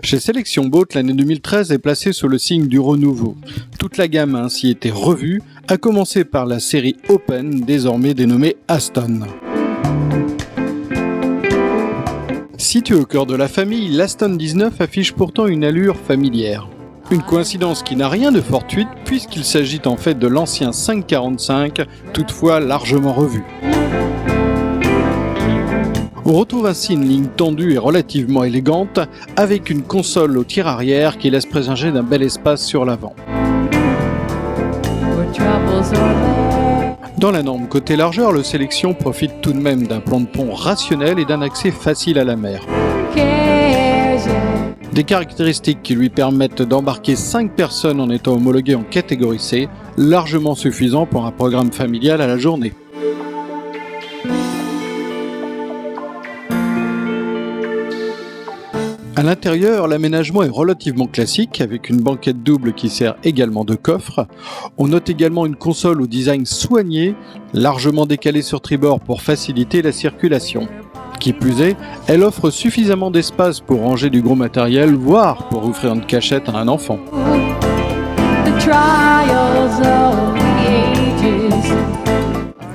Chez Sélection Boat, l'année 2013 est placée sous le signe du renouveau. Toute la gamme a ainsi été revue, à commencer par la série Open, désormais dénommée Aston. Situé au cœur de la famille, l'Aston 19 affiche pourtant une allure familière. Une coïncidence qui n'a rien de fortuite puisqu'il s'agit en fait de l'ancien 545, toutefois largement revu. On retrouve ainsi une ligne tendue et relativement élégante, avec une console au tir arrière qui laisse présager d'un bel espace sur l'avant. Dans la norme côté largeur, le Sélection profite tout de même d'un plan de pont rationnel et d'un accès facile à la mer. Des caractéristiques qui lui permettent d'embarquer 5 personnes en étant homologué en catégorie C, largement suffisant pour un programme familial à la journée. À l'intérieur, l'aménagement est relativement classique, avec une banquette double qui sert également de coffre. On note également une console au design soigné, largement décalée sur tribord pour faciliter la circulation. Qui plus est, elle offre suffisamment d'espace pour ranger du gros matériel, voire pour offrir une cachette à un enfant.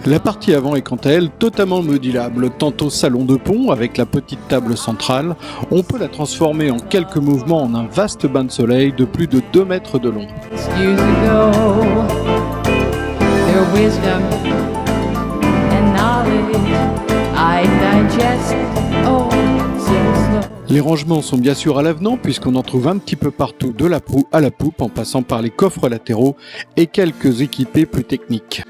La partie avant est quant à elle totalement modulable, tantôt salon de pont avec la petite table centrale, on peut la transformer en quelques mouvements en un vaste bain de soleil de plus de 2 mètres de long. Les rangements sont bien sûr à l'avenant puisqu'on en trouve un petit peu partout de la proue à la poupe en passant par les coffres latéraux et quelques équipés plus techniques.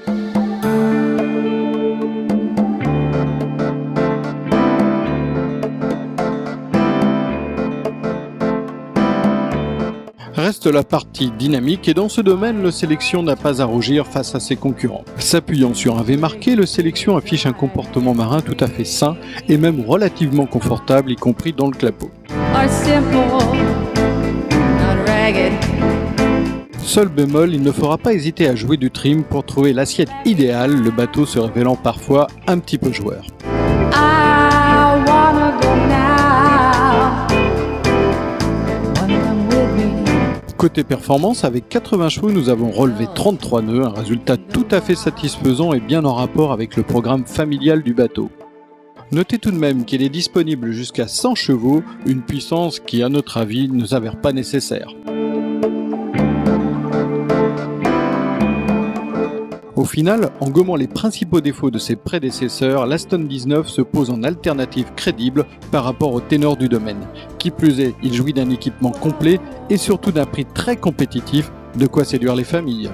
Reste la partie dynamique et dans ce domaine, le Sélection n'a pas à rougir face à ses concurrents. S'appuyant sur un V marqué, le Sélection affiche un comportement marin tout à fait sain et même relativement confortable, y compris dans le clapot. Seul bémol, il ne fera pas hésiter à jouer du trim pour trouver l'assiette idéale, le bateau se révélant parfois un petit peu joueur. Côté performance, avec 80 chevaux, nous avons relevé 33 nœuds, un résultat tout à fait satisfaisant et bien en rapport avec le programme familial du bateau. Notez tout de même qu'il est disponible jusqu'à 100 chevaux, une puissance qui, à notre avis, ne s'avère pas nécessaire. Au final, en gommant les principaux défauts de ses prédécesseurs, l'Aston 19 se pose en alternative crédible par rapport au ténor du domaine. Qui plus est, il jouit d'un équipement complet et surtout d'un prix très compétitif, de quoi séduire les familles.